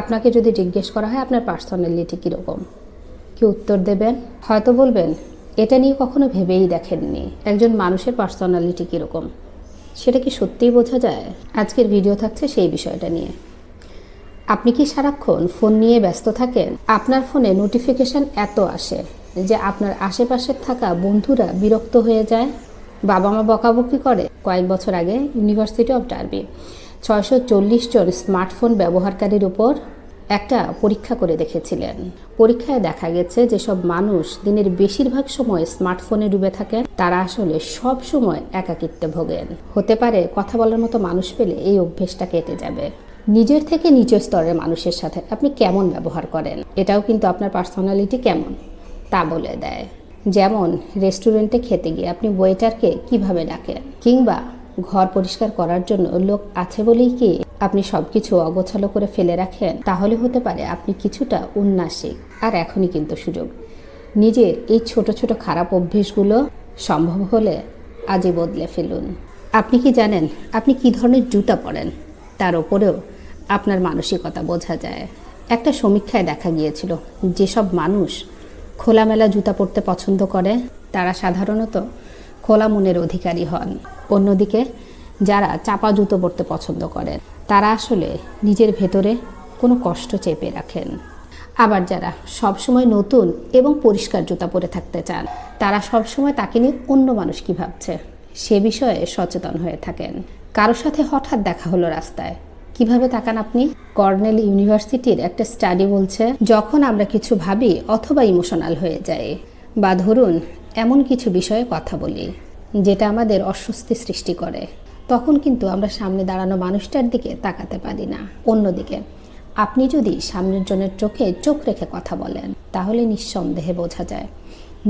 আপনাকে যদি জিজ্ঞেস করা হয় আপনার পার্সোনালিটি কীরকম, কি উত্তর দেবেন? হয়তো বলবেন এটা নিয়ে কখনো ভেবেই দেখেননি, একজন মানুষের পার্সোনালিটি কীরকম সেটা কি সত্যিই বোঝা যায়? আজকের ভিডিও থাকছে সেই বিষয়টা নিয়ে। আপনি কি সারাক্ষণ ফোন নিয়ে ব্যস্ত থাকেন? আপনার ফোনে নোটিফিকেশান এত আসে যে আপনার আশেপাশে থাকা বন্ধুরা বিরক্ত হয়ে যায়, বাবা মা বকাবকি করে। কয়েক বছর আগে ইউনিভার্সিটি অফ ডার্বি 640 জন স্মার্টফোন ব্যবহারকারীর উপর একটা পরীক্ষা করে দেখেছিলেন। পরীক্ষায় দেখা গেছে যেসব মানুষ দিনের বেশিরভাগ সময় স্মার্টফোনে ডুবে থাকেন তারা আসলে সব সময় একাকিত্বে ভোগেন। হতে পারে কথা বলার মতো মানুষ পেলে এই অভ্যেসটা কেটে যাবে। নিজের থেকে নিচের স্তরের মানুষের সাথে আপনি কেমন ব্যবহার করেন এটাও কিন্তু আপনার পার্সোনালিটি কেমন তা বলে দেয়। যেমন রেস্টুরেন্টে খেতে গিয়ে আপনি ওয়েটারকে কিভাবে ডাকেন, কিংবা ঘর পরিষ্কার করার জন্য লোক আছে বলেই কি আপনি সবকিছু অগোছালো করে ফেলে রাখেন? তাহলে হতে পারে আপনি কিছুটা উন্নাসিক। আর এখনই কিন্তু সুযোগ, নিজের এই ছোট ছোট খারাপ অভ্যেসগুলো সম্ভব হলে আজই বদলে ফেলুন। আপনি কি জানেন আপনি কি ধরনের জুতা পরেন তার ওপরেও আপনার মানসিকতা বোঝা যায়। একটা সমীক্ষায় দেখা গিয়েছিল যেসব মানুষ খোলামেলা জুতা পরতে পছন্দ করে তারা সাধারণত খোলা মনের অধিকারী হন। অন্যদিকে যারা চাপা জুতো পরতে পছন্দ করেন তারা আসলে নিজের ভেতরে কোনো কষ্ট চেপে রাখেন। আবার যারা সবসময় নতুন এবং পরিষ্কার জুতা পরে থাকতে চান তারা সবসময় তাকে নিয়ে অন্য মানুষ কী ভাবছে সে বিষয়ে সচেতন হয়ে থাকেন। কারোর সাথে হঠাৎ দেখা হলো রাস্তায়, কিভাবে তাকান আপনি? কর্নেল ইউনিভার্সিটির একটা স্টাডি বলছে যখন আমরা কিছু ভাবি অথবা ইমোশনাল হয়ে যাই, বা ধরুন এমন কিছু বিষয়ে কথা বলি যেটা আমাদের অস্বস্তি সৃষ্টি করে, তখন কিন্তু আমরা সামনে দাঁড়ানো মানুষটার দিকে তাকাতে পারি না। অন্যদিকে আপনি যদি সামনের জনের চোখে চোখ রেখে কথা বলেন তাহলে নিঃসন্দেহে বোঝা যায়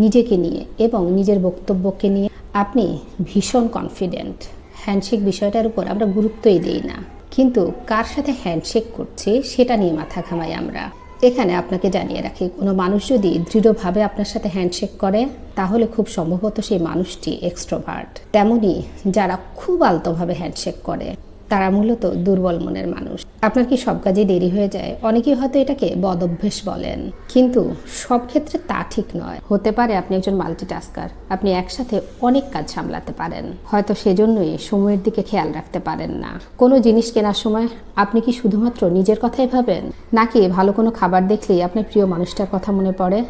নিজেকে নিয়ে এবং নিজের বক্তব্যকে নিয়ে আপনি ভীষণ কনফিডেন্ট। হ্যান্ডশেক বিষয়টার উপর আমরা গুরুত্বই দিই না, কিন্তু কার সাথে হ্যান্ডশেক করছি সেটা নিয়ে মাথা ঘামাই আমরা। এখানে আপনাকে জানিয়ে রাখি, কোনো মানুষ যদি দৃঢ়ভাবে আপনার সাথে হ্যান্ডশেক করে তাহলে খুব সম্ভবত সেই মানুষটি এক্সট্রোভার্ট। তেমনি যারা খুব আলতোভাবে হ্যান্ডশেক করে তারা মূলত দুর্বল মনের মানুষ। আপনার কি সব কাজে দেরি হয়ে যায়? অনেকেই হয়তো এটাকে বদ অভ্যেস বলেন, কিন্তু সব ক্ষেত্রে তা ঠিক নয়। হতে পারে আপনি একজন মাল্টিটাস্কার, আপনি একসাথে অনেক কাজ সামলাতে পারেন, হয়তো সেজন্যই সময়ের দিকে খেয়াল রাখতে পারেন না। কোনো জিনিস কেনার সময় আপনি কি শুধুমাত্র নিজের কথাই ভাবেন, নাকি ভালো কোনো খাবার দেখলেই আপনার প্রিয় মানুষটার কথা মনে পড়ে?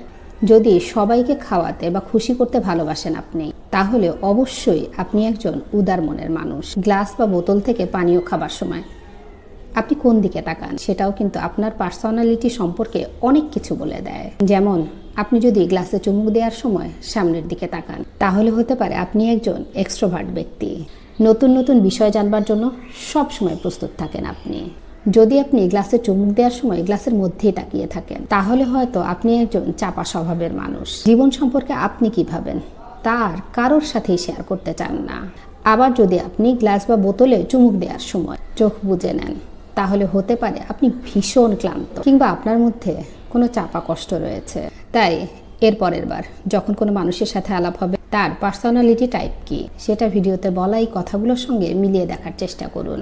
যদি সবাইকে খাওয়াতে বা খুশি করতে ভালোবাসেন আপনি, তাহলে অবশ্যই আপনি একজন উদার মনের মানুষ। গ্লাস বা বোতল থেকে পানীয় খাবার সময় আপনি কোন দিকে তাকান সেটাও কিন্তু আপনার পার্সোনালিটি সম্পর্কে অনেক কিছু বলে দেয়। যেমন আপনি যদি গ্লাসে চুমুক দেওয়ার সময় সামনের দিকে তাকান তাহলে হতে পারে আপনি একজন এক্সট্রোভার্ট ব্যক্তি। নতুন নতুন বিষয় জানবার জন্য সব সময় প্রস্তুত থাকেন আপনি। যদি আপনি গ্লাসে চুমুক দেওয়ার সময় গ্লাসের মধ্যেই তাকিয়ে থাকেন তাহলে হয়তো আপনি একজন চাপা স্বভাবের মানুষ। জীবন সম্পর্কে আপনি কি ভাবেন তার কারোর সাথেই শেয়ার করতে চান না। আবার যদি আপনি গ্লাস বা বোতলে চুমুক দেওয়ার সময় চোখ বুজে নেন তাহলে হতে পারে আপনি ভীষণ ক্লান্ত, কিংবা আপনার মধ্যে কোনো চাপা কষ্ট রয়েছে। তাই এর পরের বার যখন কোনো মানুষের সাথে আলাপ হবে তার পার্সোনালিটি টাইপ কি সেটা ভিডিওতে বলা এই কথাগুলোর সঙ্গে মিলিয়ে দেখার চেষ্টা করুন।